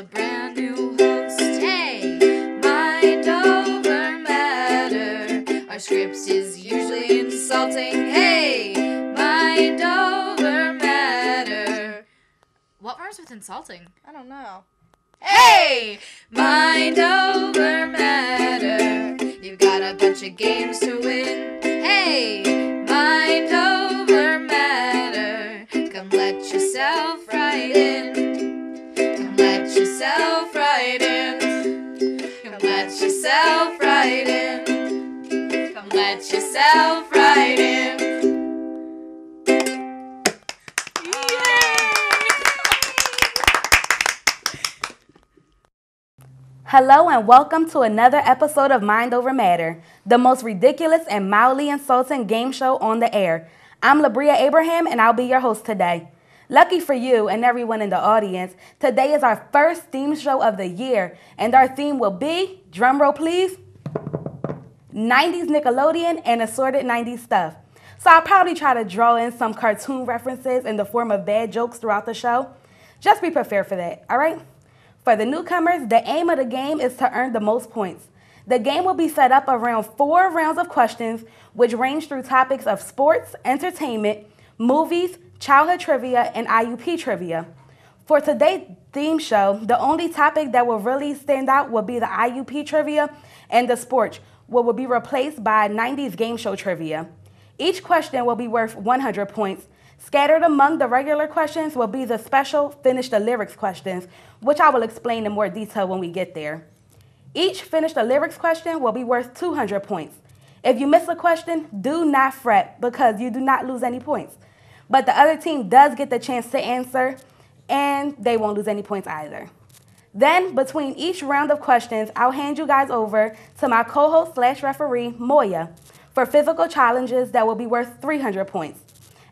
a brand new host. Hey, mind over matter. Our script is usually insulting. Hey, mind over matter. What rhymes with insulting? I don't know. Hey, mind over matter. You've got a bunch of games to win. Hey, mind over matter. Come let yourself right in. Come let yourself right in. Come let yourself right in. Come let yourself right in. Hello and welcome to another episode of Mind Over Matter, the most ridiculous and mildly insulting game show on the air. I'm Labria Abraham and I'll be your host today. Lucky for you and everyone in the audience, today is our first theme show of the year, and our theme will be, drumroll please, 90s Nickelodeon and assorted 90s stuff. So I'll probably try to draw in some cartoon references in the form of bad jokes throughout the show. Just be prepared for that, all right? For the newcomers, the aim of the game is to earn the most points. The game will be set up around 4 rounds of questions, which range through topics of sports, entertainment, movies, childhood trivia, and IUP trivia. For today's theme show, the only topic that will really stand out will be the IUP trivia and the sports, what will be replaced by 90s game show trivia. Each question will be worth 100 points. Scattered among the regular questions will be the special Finish the Lyrics questions, which I will explain in more detail when we get there. Each Finish the Lyrics question will be worth 200 points. If you miss a question, do not fret because you do not lose any points. But the other team does get the chance to answer, and they won't lose any points either. Then, between each round of questions, I'll hand you guys over to my co-host/referee, Moya, for physical challenges that will be worth 300 points.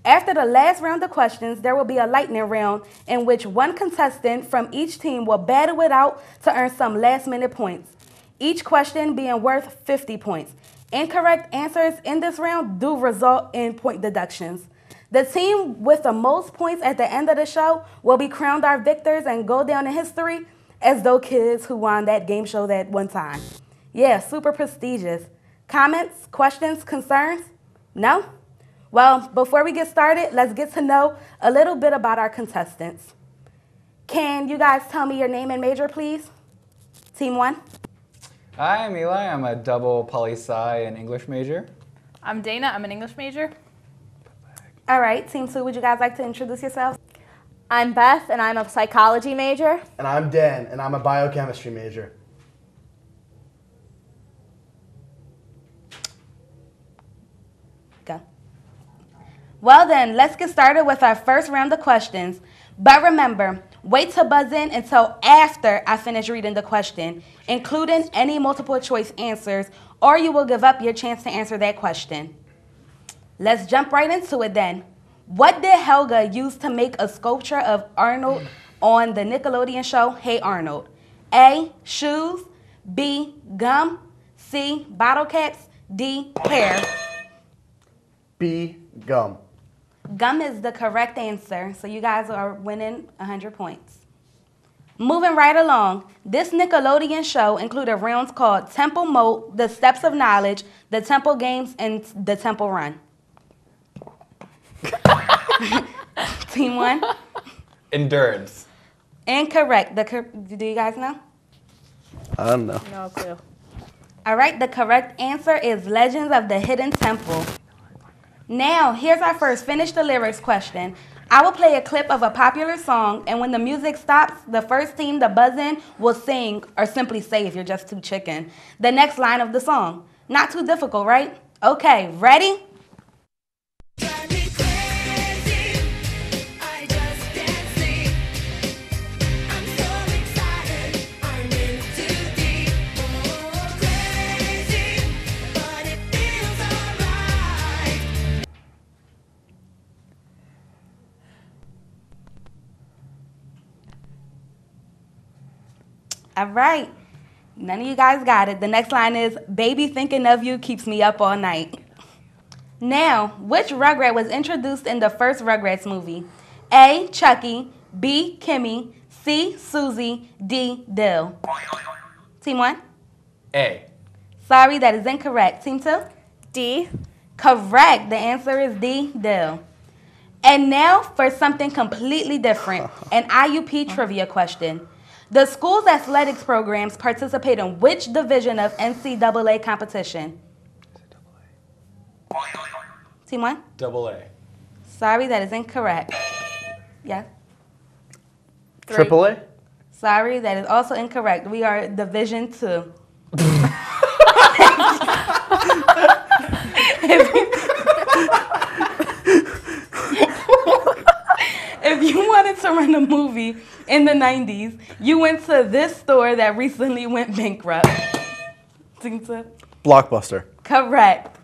After the last round of questions, there will be a lightning round in which one contestant from each team will battle it out to earn some last-minute points, each question being worth 50 points. Incorrect answers in this round do result in point deductions. The team with the most points at the end of the show will be crowned our victors and go down in history as those kids who won that game show that one time. Yeah, super prestigious. Comments, questions, concerns? No? Well, before we get started, let's get to know a little bit about our contestants. Can you guys tell me your name and major, please? Team 1. Hi, I'm Eli. I'm a double poli-sci and English major. I'm Dana. I'm an English major. All right, Team 2, would you guys like to introduce yourselves? I'm Beth, and I'm a psychology major. And I'm Dan, and I'm a biochemistry major. Go. Well then, let's get started with our first round of questions. But remember, wait to buzz in until after I finish reading the question, including any multiple choice answers, or you will give up your chance to answer that question. Let's jump right into it then. What did Helga use to make a sculpture of Arnold on the Nickelodeon show Hey Arnold? A, shoes, B, gum, C, bottle caps, D, hair. B, gum. Gum is the correct answer, so you guys are winning 100 points. Moving right along, this Nickelodeon show included rounds called Temple Moat, The Steps of Knowledge, The Temple Games, and The Temple Run. Team 1? Endurance. Incorrect. Do you guys know? I don't know. No clue. All right, the correct answer is Legends of the Hidden Temple. Now, here's our first Finish the Lyrics question. I will play a clip of a popular song, and when the music stops, the first team to buzz in will sing, or simply say if you're just too chicken, the next line of the song. Not too difficult, right? Okay, ready? All right. None of you guys got it. The next line is, baby thinking of you keeps me up all night. Now, which Rugrat was introduced in the first Rugrats movie? A, Chucky, B, Kimmy, C, Susie, D, Dill? Team 1? A. Sorry, that is incorrect. Team 2? D. Correct. The answer is D, Dill. And now for something completely different, an IUP trivia question. The school's athletics programs participate in which division of NCAA competition? Team 1? Double A. Sorry, that is incorrect. Yes? Triple A? Sorry, that is also incorrect. We are Division 2. If you wanted to rent a movie in the 90s, you went to this store that recently went bankrupt. Team 2? Blockbuster. Correct.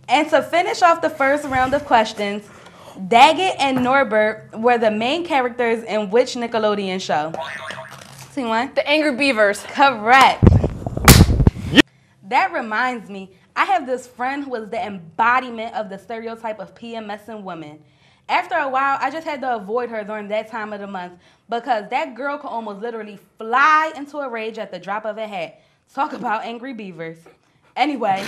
And to finish off the first round of questions, Daggett and Norbert were the main characters in which Nickelodeon show? Team 1? The Angry Beavers. Correct. That reminds me, I have this friend who was the embodiment of the stereotype of PMSing women. After a while, I just had to avoid her during that time of the month because that girl could almost literally fly into a rage at the drop of a hat. Talk about Angry Beavers. Anyway,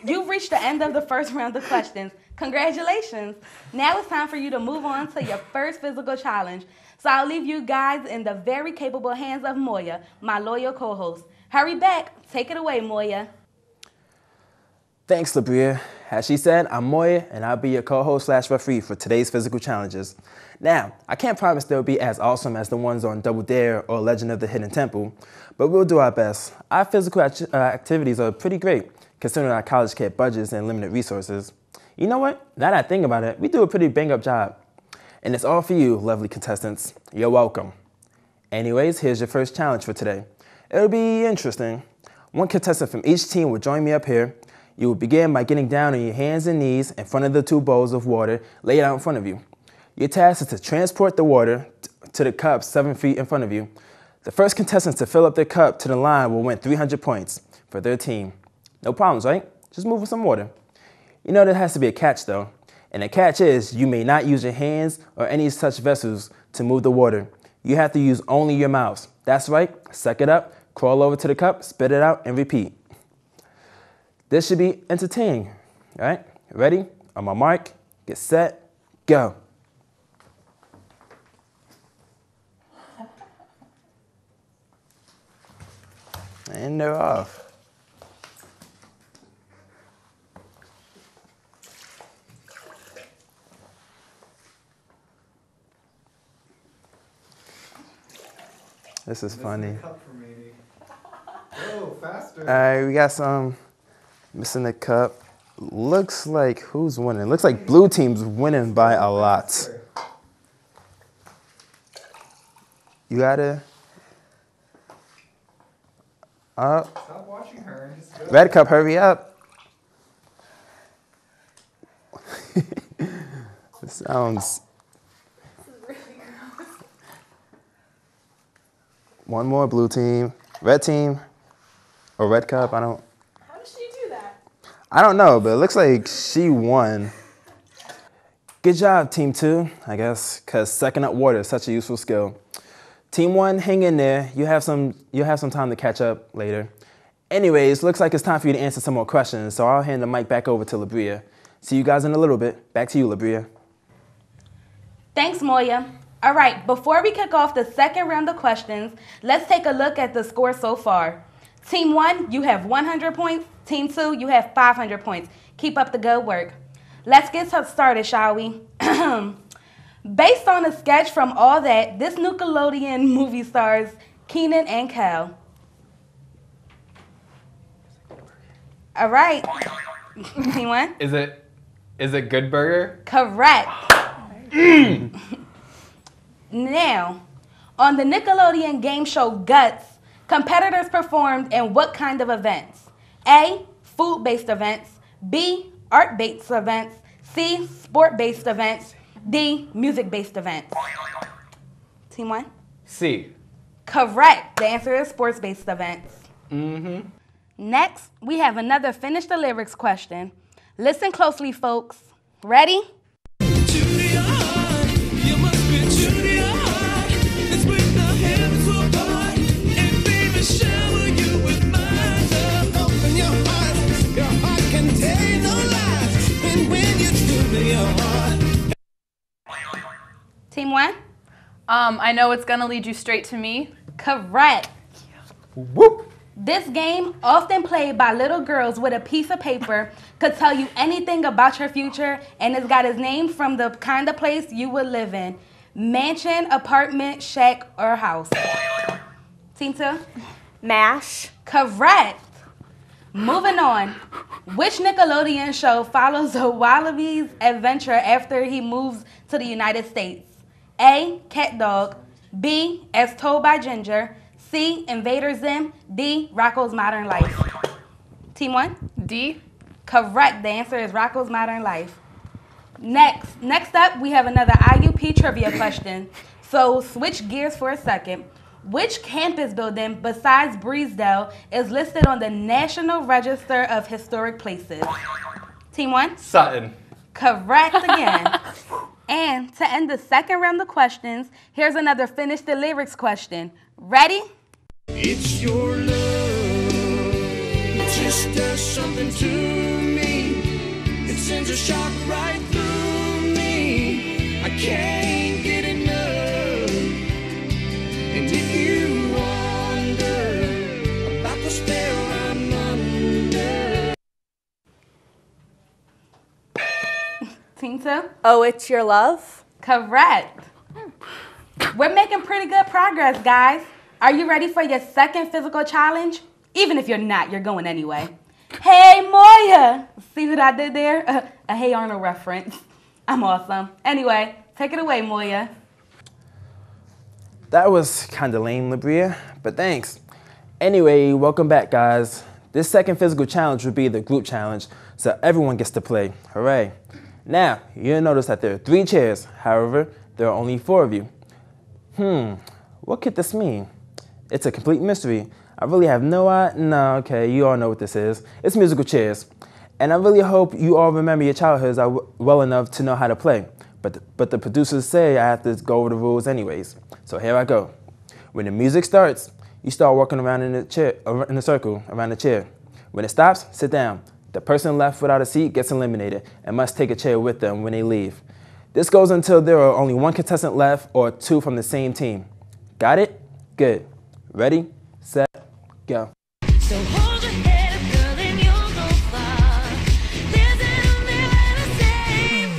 you've reached the end of the first round of questions. Congratulations. Now it's time for you to move on to your first physical challenge. So I'll leave you guys in the very capable hands of Moya, my loyal co-host. Hurry back. Take it away, Moya. Thanks, Labria. As she said, I'm Moya, and I'll be your co-host/referee for today's physical challenges. Now, I can't promise they'll be as awesome as the ones on Double Dare or Legend of the Hidden Temple, but we'll do our best. Our physical activities are pretty great, considering our college kid budgets and limited resources. You know what? Now that I think about it, we do a pretty bang-up job. And it's all for you, lovely contestants. You're welcome. Anyways, here's your first challenge for today. It'll be interesting. One contestant from each team will join me up here. You will begin by getting down on your hands and knees in front of the 2 bowls of water laid out in front of you. Your task is to transport the water to the cup 7 feet in front of you. The first contestant to fill up their cup to the line will win 300 points for their team. No problems, right? Just move with some water. You know there has to be a catch though. And the catch is you may not use your hands or any such vessels to move the water. You have to use only your mouths. That's right, suck it up, crawl over to the cup, spit it out, and repeat. This should be entertaining, all right? Ready? On my mark, get set, go. And they're off. This is funny. Oh, faster. All right, we got some missing the cup. Looks like who's winning? Looks like blue team's winning by a lot. You gotta. Stop watching her. Just go. Red cup, hurry up. It sounds. One more blue team, red team, or red cup. I don't. How did she do that? I don't know, but it looks like she won. Good job, Team 2, I guess, because sucking up water is such a useful skill. Team 1, hang in there. You'll have some time to catch up later. Anyways, looks like it's time for you to answer some more questions, so I'll hand the mic back over to Labria. See you guys in a little bit. Back to you, Labria. Thanks, Moya. All right, before we kick off the second round of questions, let's take a look at the score so far. Team 1, you have 100 points. Team 2, you have 500 points. Keep up the good work. Let's get started, shall we? Based on a sketch from All That, this Nickelodeon movie stars Kenan and Kel. All right. Team 1? Is it Good Burger? Correct. Now, on the Nickelodeon game show Guts, competitors performed in what kind of events? A, food-based events. B, art-based events. C, sport-based events. D, music-based events. Team 1? C. Correct. The answer is sports-based events. Mm-hmm. Next, we have another Finish the Lyrics question. Listen closely, folks. Ready? Julia, you must be Julia. 1? I know it's gonna lead you straight to me. Correct. Whoop. This game, often played by little girls with a piece of paper, could tell you anything about your future, and it's got its name from the kind of place you would live in. Mansion, apartment, shack, or house. Team 2? MASH. Correct. Moving on. Which Nickelodeon show follows a wallaby's adventure after he moves to the United States? A. Cat Dog. B. As Told by Ginger. C. Invader Zim. D. Rocko's Modern Life. Team 1? D. Correct. The answer is Rocko's Modern Life. Next up, we have another IUP trivia question. So switch gears for a second. Which campus building besides Breezdale is listed on the National Register of Historic Places? Team 1? Sutton. Correct again. And to end the second round of questions, here's another Finish the Lyrics question. Ready? It's your love, it just does something to me. It sends a shock right through me. I can't get enough. And if you wonder about the spell I'm under. Team 2? Oh, It's Your Love. Correct. We're making pretty good progress, guys. Are you ready for your second physical challenge? Even if you're not, you're going anyway. Hey, Moya! See what I did there? A Hey Arnold reference. I'm awesome. Anyway, take it away, Moya. That was kind of lame, Labria, but thanks. Anyway, welcome back, guys. This second physical challenge will be the group challenge, so everyone gets to play. Hooray. Now, you'll notice that there are 3 chairs. However, there are only 4 of you. What could this mean? It's a complete mystery. I really have no idea. No, okay, you all know what this is. It's musical chairs. And I really hope you all remember your childhoods well enough to know how to play. But the producers say I have to go over the rules anyways. So here I go. When the music starts, you start walking around in a circle around the chair. When it stops, sit down. The person left without a seat gets eliminated and must take a chair with them when they leave. This goes until there are only 1 contestant left or 2 from the same team. Got it? Good. Ready, set, go. So hold your head up, girl, and you'll go far. There's only one to say.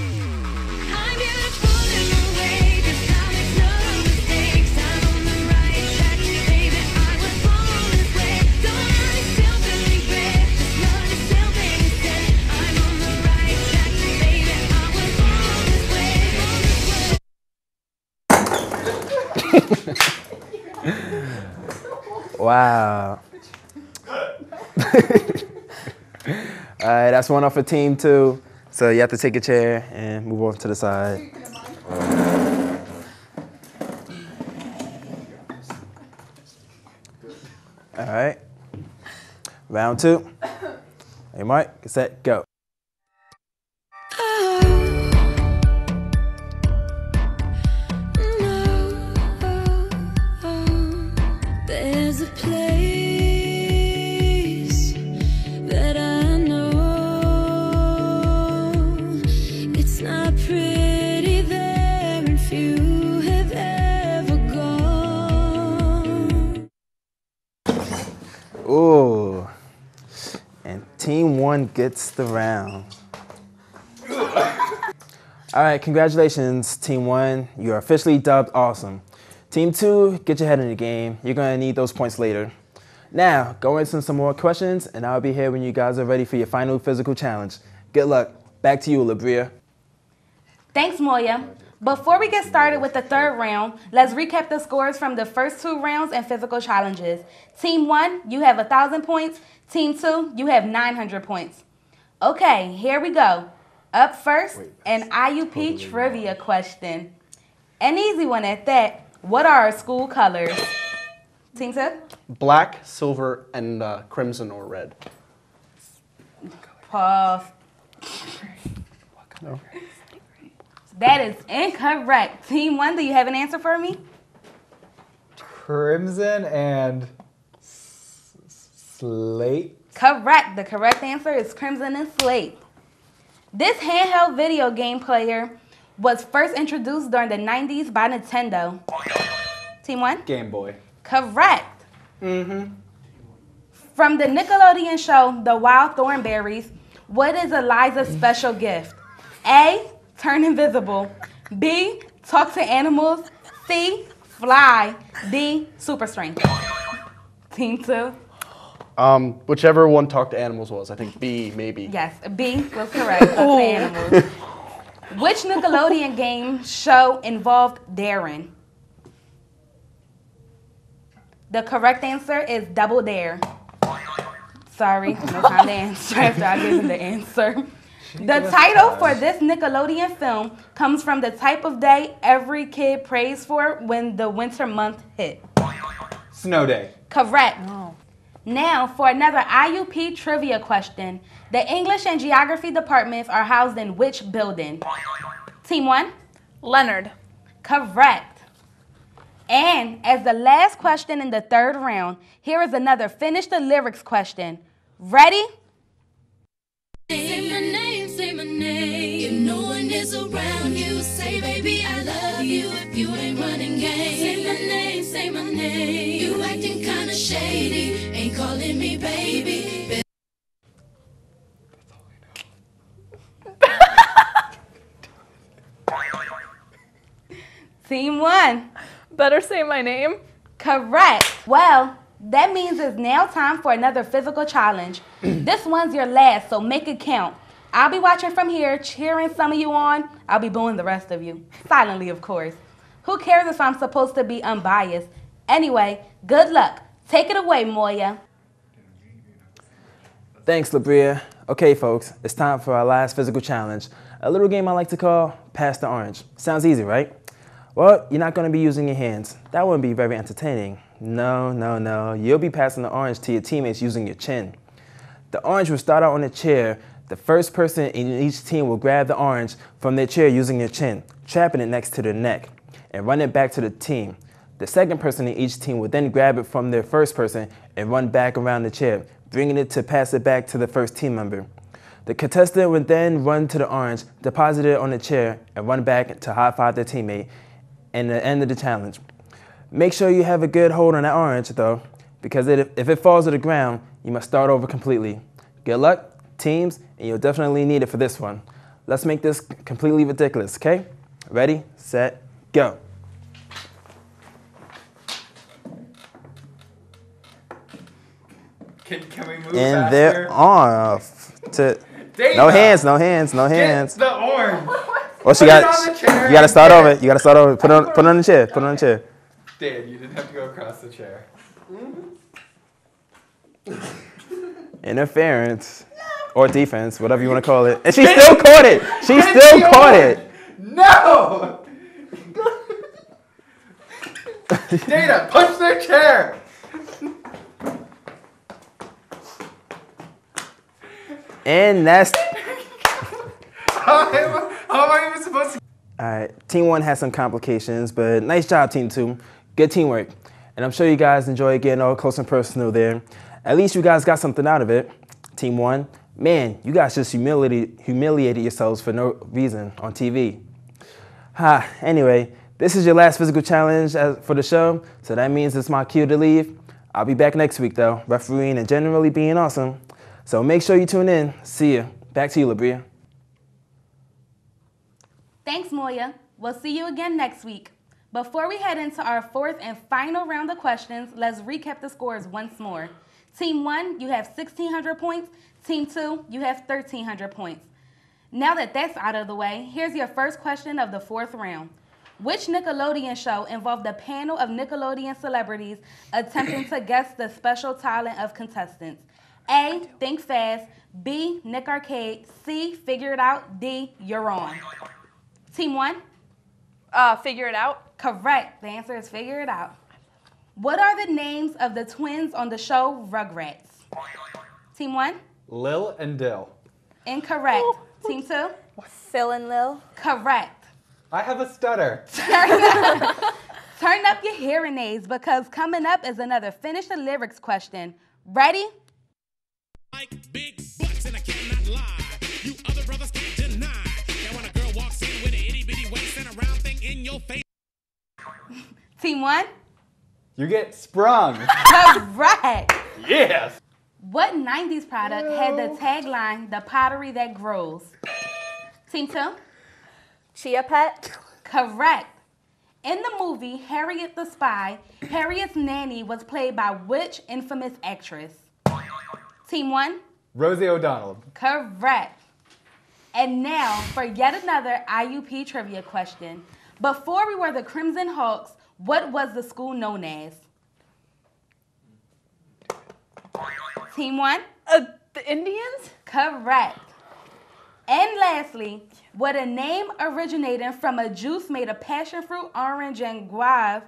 I'm beautiful in your way, 'cause I make no mistakes. I'm on the right track, baby. I was born this way. Don't hurt yourself and regret. Just love yourself instead. I'm on the right track, baby. I was born this way. Wow. All right, that's one off for team 2. So you have to take a chair and move over to the side. All right. Round 2. Hey, Mike, get set, go. There's a place that I know. It's not pretty there, and few have ever gone. Ooh. And team 1 gets the round. All right, congratulations, team 1. You are officially dubbed awesome. Team 2, get your head in the game. You're gonna need those points later. Now, go into some more questions, and I'll be here when you guys are ready for your final physical challenge. Good luck. Back to you, Labria. Thanks, Moya. Before we get started with the third round, let's recap the scores from the first 2 rounds and physical challenges. Team 1, you have 1,000 points. Team 2, you have 900 points. Okay, here we go. Up first, an IUP trivia question. An easy one at that. What are our school colors? Team 2? Black, silver, and crimson or red. Pause. No. That is incorrect. Team 1, do you have an answer for me? Crimson and slate. Correct. The correct answer is crimson and slate. This handheld video game player was first introduced during the 90s by Nintendo? Team 1? Game Boy. Correct. From the Nickelodeon show, The Wild Thornberrys, what is Eliza's special gift? A, turn invisible. B, talk to animals. C, fly. D, super strength. Team 2? Whichever one talked to animals was. I think B, maybe. Yes, B was correct. Talk to animals. Which Nickelodeon game show involved Darren? The correct answer is Double Dare. Sorry, no time to answer after I give the answer. The title for this Nickelodeon film comes from the type of day every kid prays for when the winter month hit. Snow Day. Correct. Now, for another IUP trivia question. The English and Geography departments are housed in which building? Team 1? Leonard. Correct. And as the last question in the third round, here is another finish the lyrics question. Ready? Say my name. If no one is around you, say, baby, I love you. If you ain't running game, say my name. You acting kinda shady, ain't calling me baby. Team 1. Better say my name. Correct. Well, that means it's now time for another physical challenge. This one's your last, so make it count. I'll be watching from here, cheering some of you on. I'll be booing the rest of you. Silently, of course. Who cares if I'm supposed to be unbiased? Anyway, good luck. Take it away, Moya. Thanks, Labria. Okay, folks, it's time for our last physical challenge. A little game I like to call Pass the Orange. Sounds easy, right? Well, you're not going to be using your hands. That wouldn't be very entertaining. No. You'll be passing the orange to your teammates using your chin. The orange will start out on a chair. The first person in each team will grab the orange from their chair using their chin, trapping it next to their neck, and run it back to the team. The second person in each team will then grab it from their first person and run back around the chair, bringing it to pass it back to the first team member. The contestant would then run to the orange, deposit it on the chair, and run back to high-five their teammate and the end of the challenge. Make sure you have a good hold on that orange, though, because if it falls to the ground, you must start over completely. Good luck, teams, and you'll definitely need it for this one. Let's make this completely ridiculous, okay? Ready, set, go. Can we move And faster? they're off. Dana, No hands. Get the orange. Well, Put it on the chair you gotta and start get over. it. You gotta start over. Put it on the chair. Dan, you didn't have to go across the chair. Interference. Or defense, whatever you want to call it. And she still caught it. She still caught it. No! Dana, push the chair! And that's... How am I even supposed to... All right, Team 1 had some complications, but nice job, Team 2. Good teamwork. And I'm sure you guys enjoyed getting all close and personal there. At least you guys got something out of it. Team 1, man, you guys just humiliated yourselves for no reason on TV. Anyway, this is your last physical challenge for the show, so that means it's my cue to leave. I'll be back next week, though, refereeing and generally being awesome. So make sure you tune in. See ya. Back to you, Labria. Thanks, Moya. We'll see you again next week. Before we head into our fourth and final round of questions, let's recap the scores once more. Team 1, you have 1,600 points. Team 2, you have 1,300 points. Now that that's out of the way, here's your first question of the fourth round. Which Nickelodeon show involved a panel of Nickelodeon celebrities attempting to guess the special talent of contestants? A, Think Fast. B, Nick Arcade. C, Figure It Out. D, You're On. Team 1? Figure It Out. Correct. The answer is Figure It Out. What are the names of the twins on the show Rugrats? Team 1? Lil and Dill. Incorrect. Team 2? Phil and Lil. Correct. I have a stutter. Turn up your hearing aids because coming up is another Finish the Lyrics question. Ready? Like big butts and I cannot lie. You other brothers can't deny. Now when a girl walks in with an itty bitty Team 1? You get sprung. Correct. Yes. What 90s product had the tagline, the pottery that grows? Team 2? Chia Pet. Correct. In the movie Harriet the Spy, Harriet's nanny was played by which infamous actress? Team 1? Rosie O'Donnell. Correct. And now for yet another IUP trivia question. Before we were the Crimson Hawks, what was the school known as? Team 1? The Indians? Correct. And lastly, what a name originating from a juice made of passion fruit, orange, and guave.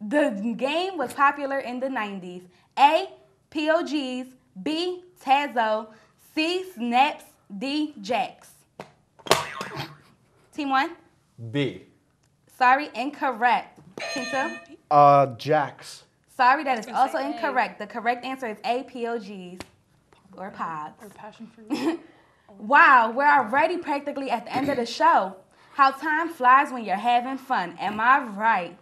The game was popular in the 90s. A, POGs, B, Tazo, C, Snaps, D, Jacks. Team 1? B. Sorry, incorrect. Team 2? Jax. Sorry, that is also incorrect. The correct answer is A, POGs, or pods. Or passion fruit. Wow, we're already practically at the end of the show. How time flies when you're having fun. Am I right?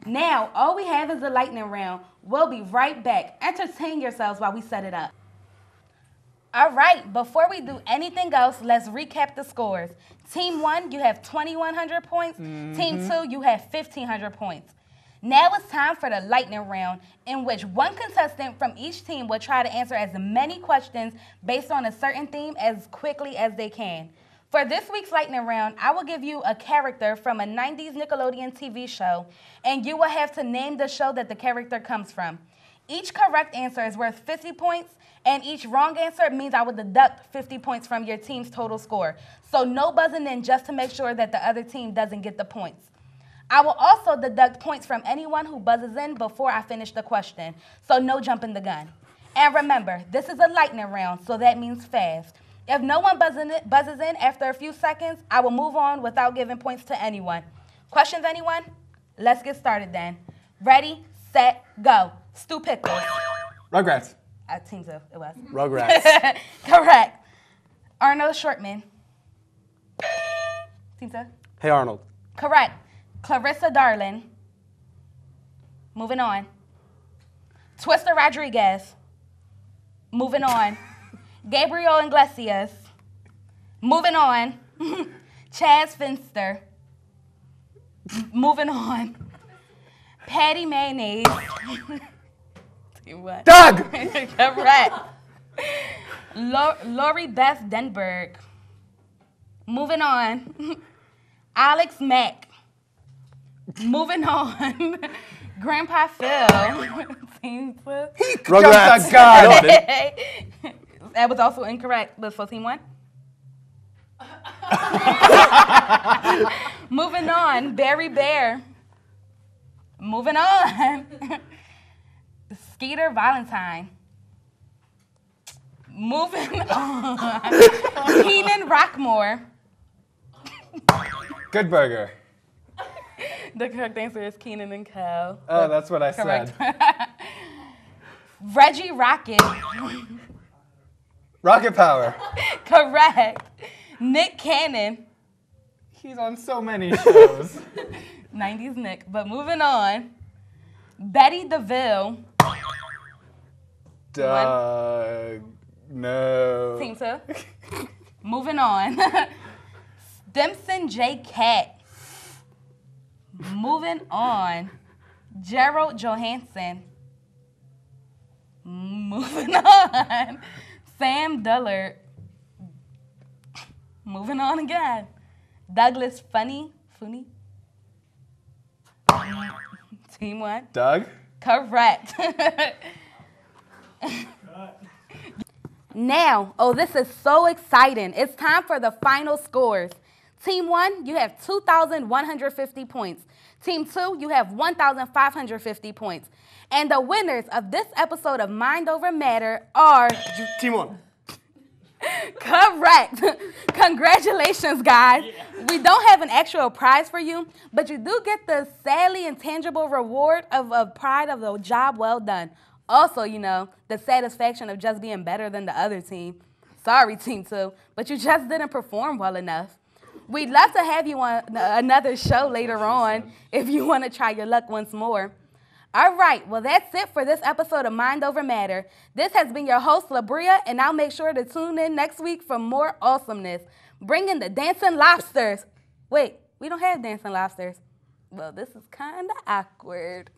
Now, all we have is the lightning round. We'll be right back. Entertain yourselves while we set it up. All right, before we do anything else, let's recap the scores. Team 1, you have 2,100 points. Team 2, you have 1,500 points. Now it's time for the lightning round, in which one contestant from each team will try to answer as many questions based on a certain theme as quickly as they can. For this week's lightning round, I will give you a character from a 90s Nickelodeon TV show, and you will have to name the show that the character comes from. Each correct answer is worth 50 points, and each wrong answer means I will deduct 50 points from your team's total score. So no buzzing in just to make sure that the other team doesn't get the points. I will also deduct points from anyone who buzzes in before I finish the question, so no jumping the gun. And remember, this is a lightning round, so that means fast. If no one buzzes in after a few seconds, I will move on without giving points to anyone. Questions, anyone? Let's get started then. Ready, set, go. Stu Pickles. Rugrats. Team 2, it was. Rugrats. Correct. Arnold Shortman. Team 2. Hey Arnold. Correct. Clarissa Darling. Moving on. Twister Rodriguez. Moving on. Gabriel Iglesias. Moving on. Chaz Finster. Moving on. Patty Mayonnaise. What? Doug! Correct. Lori Beth Denberg. Moving on. Alex Mack. Moving on. Grandpa Phil. Team 2. Rugrats. God. That was also incorrect, but for Team 1. Moving on. Barry Bear. Moving on. Skeeter Valentine. Moving on. Keenan Rockmore. Good Burger. The correct answer is Keenan and Kel. Oh, that's what I Correct. said. Reggie Rocket. Rocket Power. Correct. Nick Cannon. He's on so many shows. 90s Nick. But moving on. Betty DeVille. Doug. No. Team 2. Moving on. Stimson J. Cat. Moving on. Gerald Johansson. Moving on. Sam Dullard. Moving on again. Douglas Funny. Team 1. Doug? Correct. Now, this is so exciting. It's time for the final scores. Team 1, you have 2,150 points. Team 2, you have 1,550 points. And the winners of this episode of Mind Over Matter are... Team 1. Correct. Congratulations, guys. Yeah. We don't have an actual prize for you, but you do get the sadly intangible reward of pride of the job well done. Also, the satisfaction of just being better than the other team. Sorry, Team 2, but you just didn't perform well enough. We'd love to have you on another show later on if you want to try your luck once more. All right, well, that's it for this episode of Mind Over Matter. This has been your host, Labria, and I'll make sure to tune in next week for more awesomeness. Bring in the dancing lobsters. Wait, we don't have dancing lobsters. Well, this is kind of awkward.